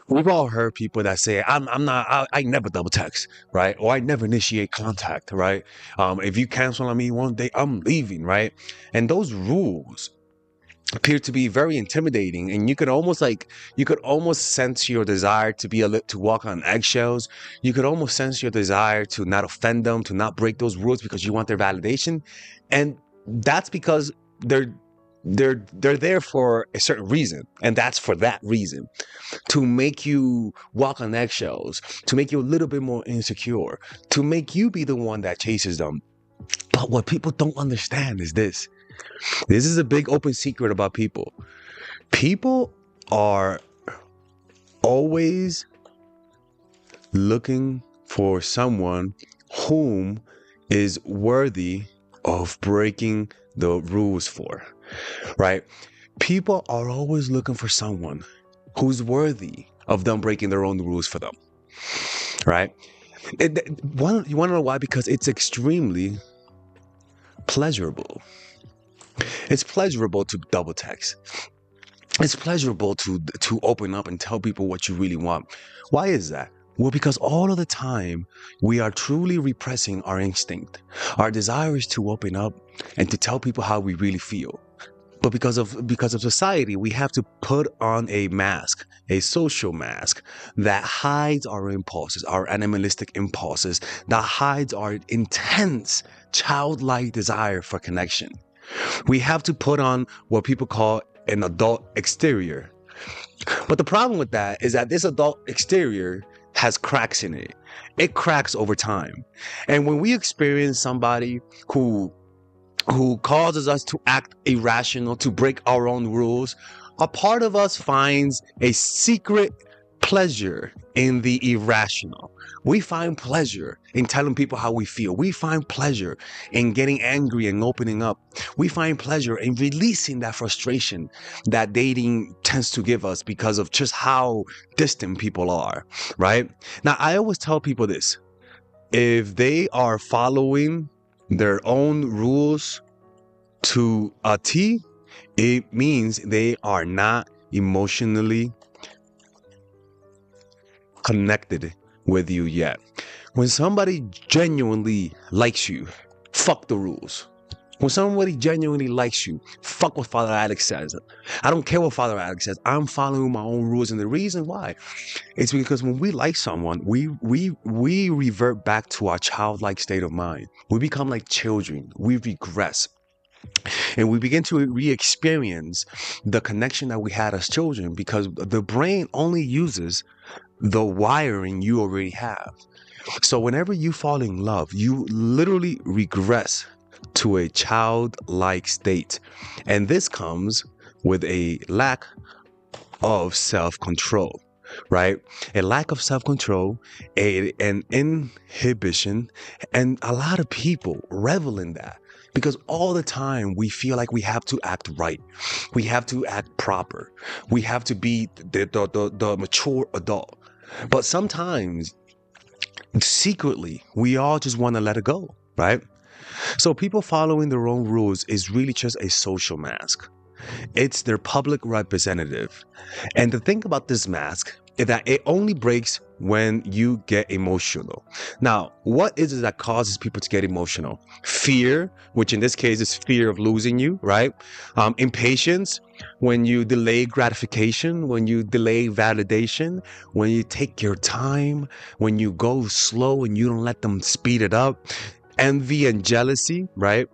We've all heard people that say, I'm not, I never double text, right? Or I never initiate contact, right? If you cancel on me one day, I'm leaving, right? And those rules appear to be very intimidating, and you could almost sense your desire to to walk on eggshells. You could almost sense your desire to not offend them, to not break those rules because you want their validation. And that's because they're they're there for a certain reason, and that's for that reason, to make you walk on eggshells, to make you a little bit more insecure, to make you be the one that chases them. But what people don't understand is this. This is a big open secret about people. People are always looking for someone whom is worthy of breaking the rules for, right? People are always looking for someone who's worthy of them breaking their own rules for them, right? You want to know why? Because it's extremely pleasurable. It's pleasurable to double text. It's pleasurable to open up and tell people what you really want. Why is that? Well, because all of the time we are truly repressing our instinct. Our desire is to open up and to tell people how we really feel. But because of society, we have to put on a mask, a social mask that hides our impulses, our animalistic impulses, that hides our intense childlike desire for connection. We have to put on what people call an adult exterior. But the problem with that is that this adult exterior has cracks in it. It cracks over time. And when we experience somebody who causes us to act irrational, to break our own rules, a part of us finds a secret pleasure in the irrational. We find pleasure in telling people how we feel. We find pleasure in getting angry and opening up. We find pleasure in releasing that frustration that dating tends to give us because of just how distant people are, right? Now, I always tell people this. If they are following their own rules to a T, it means they are not emotionally connected with you yet. When somebody genuinely likes you, fuck the rules. When somebody genuinely likes you, fuck what Father Alex says. I don't care what Father Alex says. I'm following my own rules, and the reason why is because when we like someone, we revert back to our childlike state of mind. We become like children. We regress. And we begin to re-experience the connection that we had as children, because the brain only uses the wiring you already have. So whenever you fall in love, you literally regress to a childlike state. And this comes with a lack of self-control, right? A lack of self-control, an inhibition, and a lot of people revel in that. Because all the time we feel like we have to act right. We have to act proper. We have to be the mature adult. But sometimes, secretly, we all just want to let it go, right? So people following their own rules is really just a social mask. It's their public representative. And the thing about this mask is that it only breaks when you get emotional. Now, what is it that causes people to get emotional? Fear, which in this case is fear of losing you, right? Impatience, when you delay gratification, when you delay validation, when you take your time, when you go slow and you don't let them speed it up. Envy and jealousy, right?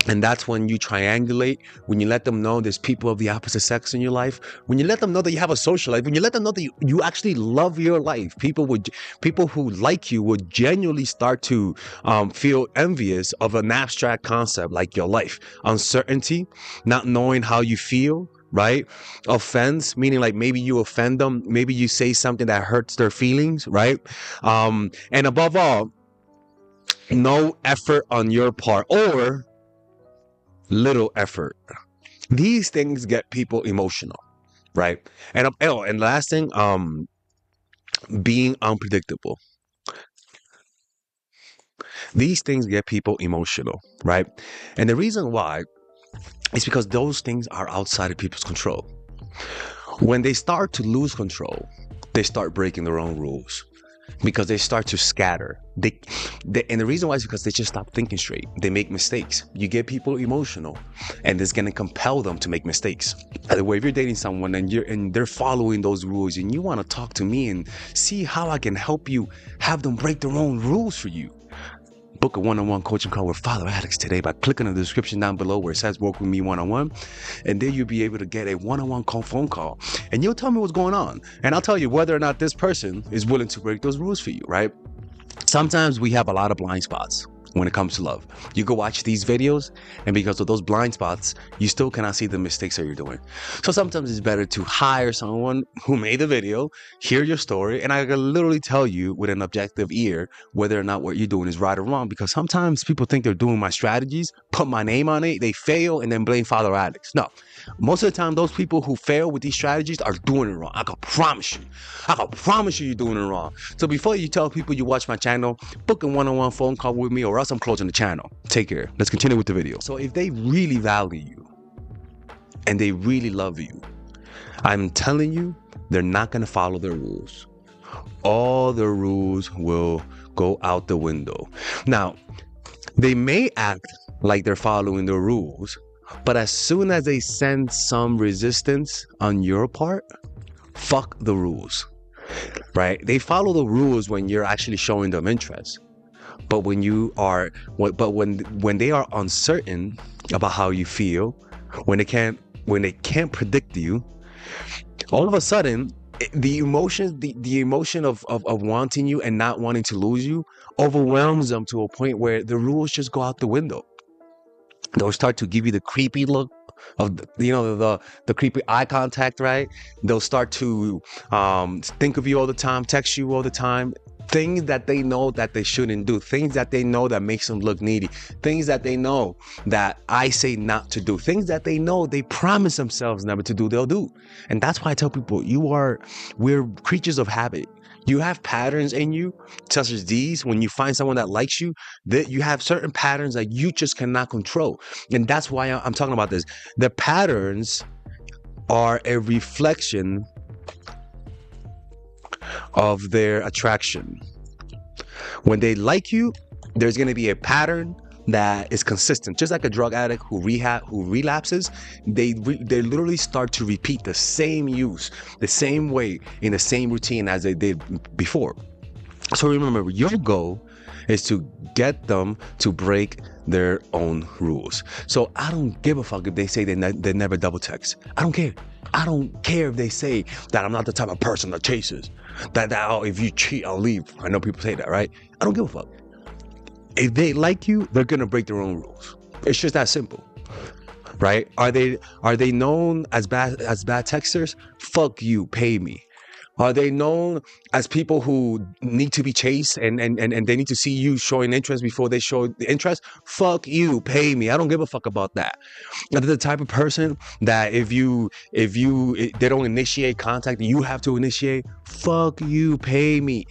And that's when you triangulate, when you let them know there's people of the opposite sex in your life, when you let them know that you have a social life, when you let them know that you actually love your life. People who like you would genuinely start to feel envious of an abstract concept like your life. Uncertainty, not knowing how you feel, right? Offense, meaning like maybe you offend them, maybe you say something that hurts their feelings, right? And above all, no effort on your part, or little effort. These things get people emotional, right? And last thing, being unpredictable. These things get people emotional, right? And the reason why is because those things are outside of people's control. When they start to lose control, they start breaking their own rules because they start to scatter. And the reason why is because they just stop thinking straight. They make mistakes. You get people emotional, and it's going to compel them to make mistakes. The way if you're dating someone and they're following those rules, and you want to talk to me and see how I can help you have them break their own rules for you, book a one-on-one coaching call with Father Alex today by clicking on the description down below where it says work with me one-on-one, and there you'll be able to get a one-on-one phone call, and you'll tell me what's going on, and I'll tell you whether or not this person is willing to break those rules for you, right? Sometimes we have a lot of blind spots when it comes to love. You go watch these videos, and because of those blind spots, you still cannot see the mistakes that you're doing. So sometimes it's better to hire someone who made the video, hear your story, and I can literally tell you with an objective ear whether or not what you're doing is right or wrong, because sometimes people think they're doing my strategies, put my name on it, they fail, and then blame Father Alex. No. Most of the time, those people who fail with these strategies are doing it wrong. I can promise you. I can promise you you're doing it wrong. So before you tell people you watch my channel, book a one-on-one phone call with me, or else I'm closing the channel. Take care. Let's continue with the video. So if they really value you and they really love you, I'm telling you, they're not going to follow their rules. All their rules will go out the window. Now, they may act like they're following the rules, but as soon as they sense some resistance on your part, fuck the rules, right? They follow the rules when you're actually showing them interest. But when they are uncertain about how you feel, when they can't predict you, all of a sudden, the emotion of wanting you and not wanting to lose you overwhelms them to a point where the rules just go out the window. They'll start to give you the creepy look of, the creepy eye contact, right? They'll start to think of you all the time, text you all the time. Things that they know that they shouldn't do, things that they know that makes them look needy, things that they know that I say not to do, things that they know they promise themselves never to do, they'll do. And that's why I tell people, we're creatures of habit. You have patterns in you, such as these. When you find someone that likes you, that you have certain patterns that you just cannot control. And that's why I'm talking about this. The patterns are a reflection of their attraction. When they like you, there's going to be a pattern that is consistent. Just like a drug addict who relapses, they literally start to repeat the same use, the same way, in the same routine as they did before. So remember, your goal is to get them to break their own rules. So I don't give a fuck if they say they never double text. I don't care. I don't care if they say that I'm not the type of person that chases. That if you cheat, I'll leave. I know people say that, right? I don't give a fuck. If they like you, they're gonna break their own rules. It's just that simple, right? Are they known as bad texters? Fuck you, pay me. Are they known as people who need to be chased and they need to see you showing interest before they show the interest? Fuck you, pay me. I don't give a fuck about that. Are they the type of person that if they don't initiate contact, you have to initiate? Fuck you, pay me.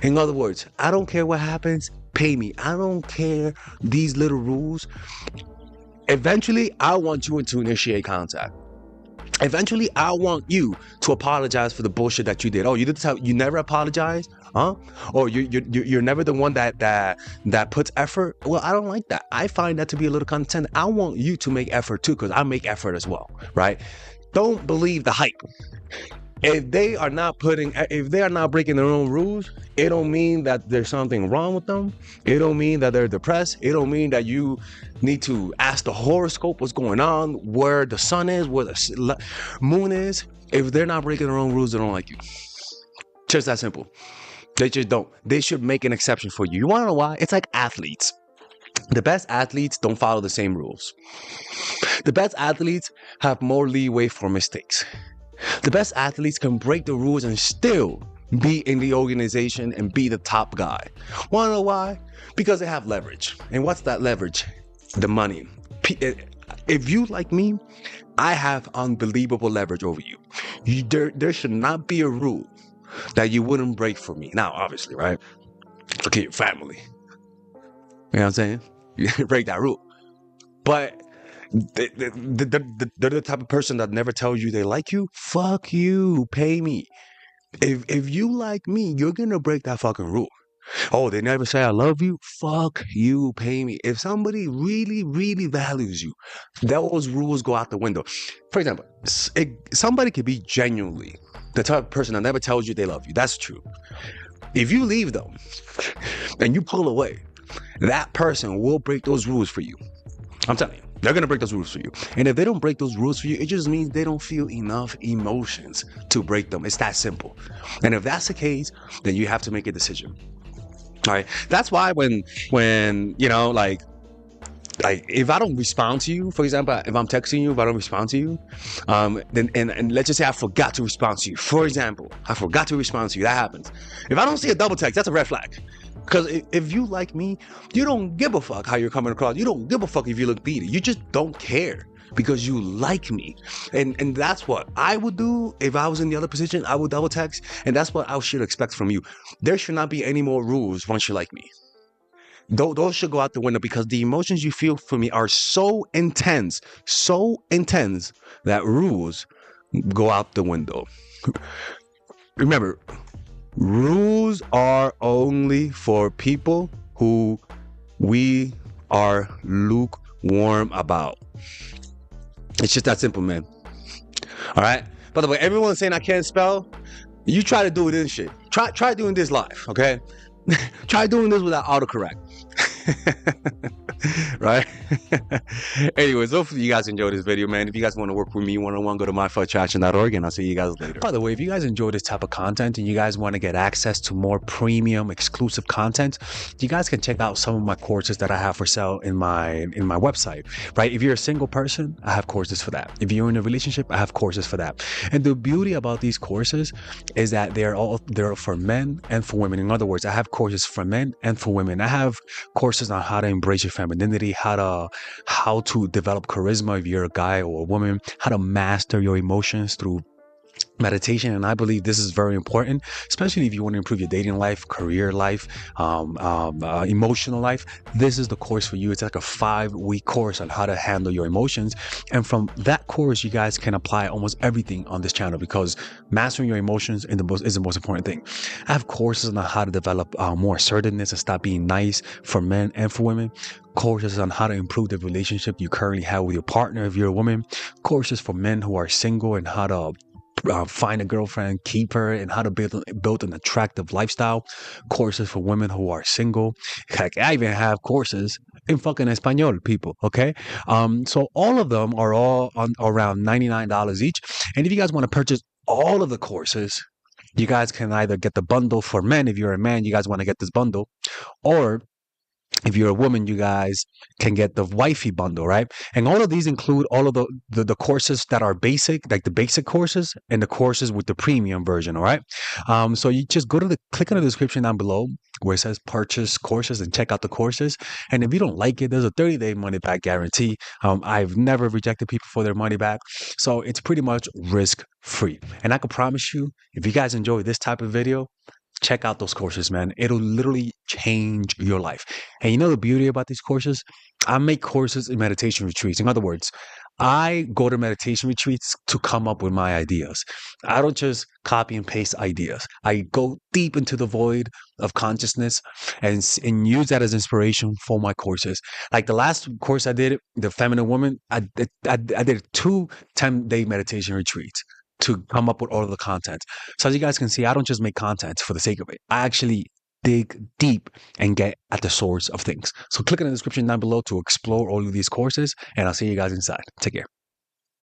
In other words, I don't care what happens, pay me. I don't care these little rules. Eventually, I want you to initiate contact. Eventually, I want you to apologize for the bullshit that you did. Oh, you never apologize, huh? Or you're never the one that puts effort. Well, I don't like that. I find that to be a little content. I want you to make effort too, because I make effort as well, right? Don't believe the hype. If they are not breaking their own rules, it don't mean that there's something wrong with them. It don't mean that they're depressed. It don't mean that you need to ask the horoscope what's going on, where the sun is, where the moon is. If they're not breaking their own rules, they don't like you. Just that simple. They just don't. They should make an exception for you. You want to know why? It's like athletes. The best athletes don't follow the same rules. The best athletes have more leeway for mistakes. The best athletes can break the rules and still be in the organization and be the top guy. Want to know why? Because they have leverage. And what's that leverage? The money. If you like me, I have unbelievable leverage over you. There should not be a rule that you wouldn't break for me. Now, obviously, right? Look at your family. You know what I'm saying? You break that rule. But they're the type of person that never tells you they like you. Fuck you, pay me. If you like me, you're gonna break that fucking rule. Oh, they never say I love you? Fuck you, pay me. If somebody really, really values you, those rules go out the window. For example, somebody could be genuinely the type of person that never tells you they love you. That's true. If you leave them and you pull away, that person will break those rules for you. I'm telling you. They're going to break those rules for you. And if they don't break those rules for you, it just means they don't feel enough emotions to break them. It's that simple. And if that's the case, then you have to make a decision. All right. That's why when you know, like if I don't respond to you, for example, if I'm texting you, if I don't respond to you, then and let's just say I forgot to respond to you. For example, I forgot to respond to you. That happens. If I don't see a double text, that's a red flag. Because if you like me, you don't give a fuck how you're coming across. You don't give a fuck if you look beady. You just don't care because you like me. And that's what I would do if I was in the other position. I would double text. And that's what I should expect from you. There should not be any more rules once you like me. Those should go out the window because the emotions you feel for me are so intense that rules go out the window. Remember, rules are only for people who we are lukewarm about. It's just that simple, man. All right. By the way, everyone's saying I can't spell. You try to do this shit. Try doing this live, okay? Try doing this without autocorrect. Right? Anyways, hopefully you guys enjoyed this video, man. If you guys want to work with me one-on-one, go to myfoottraction.org and I'll see you guys later. By the way, if you guys enjoy this type of content and you guys want to get access to more premium exclusive content, you guys can check out some of my courses that I have for sale in my website, right? If you're a single person, I have courses for that. If you're in a relationship, I have courses for that. And the beauty about these courses is that they're for men and for women. In other words, I have courses for men and for women. I have courses on how to embrace your femininity, how to develop charisma if you're a guy or a woman, how to master your emotions through meditation. And I believe this is very important, especially if you want to improve your dating life, career life, emotional life. This is the course for you. It's like a 5-week course on how to handle your emotions. And from that course, you guys can apply almost everything on this channel because mastering your emotions is the most important thing. I have courses on how to develop more assertiveness and stop being nice for men and for women. Courses on how to improve the relationship you currently have with your partner if you're a woman. Courses for men who are single and how to find a girlfriend, keep her, and how to build an attractive lifestyle. Courses for women who are single. Heck, I even have courses in fucking Espanol, people. Okay, so all of them are all on around $99 each. And if you guys want to purchase all of the courses, you guys can either get the bundle for men. If you're a man, you guys want to get this bundle, or if you're a woman, you guys can get the wifey bundle, right? And all of these include all of the courses that are basic, like the basic courses, and the courses with the premium version, all right? So you just click on the description down below where it says purchase courses and check out the courses. And if you don't like it, there's a 30-day money back guarantee. I've never rejected people for their money back. So it's pretty much risk free. And I can promise you, if you guys enjoy this type of video, check out those courses, man. It'll literally change your life. And you know the beauty about these courses? I make courses in meditation retreats. In other words, I go to meditation retreats to come up with my ideas. I don't just copy and paste ideas. I go deep into the void of consciousness and use that as inspiration for my courses. Like the last course I did, the Feminine Woman, I did 2 10-day meditation retreats to come up with all of the content. So as you guys can see, I don't just make content for the sake of it. I actually dig deep and get at the source of things. So click in the description down below to explore all of these courses, and I'll see you guys inside. Take care.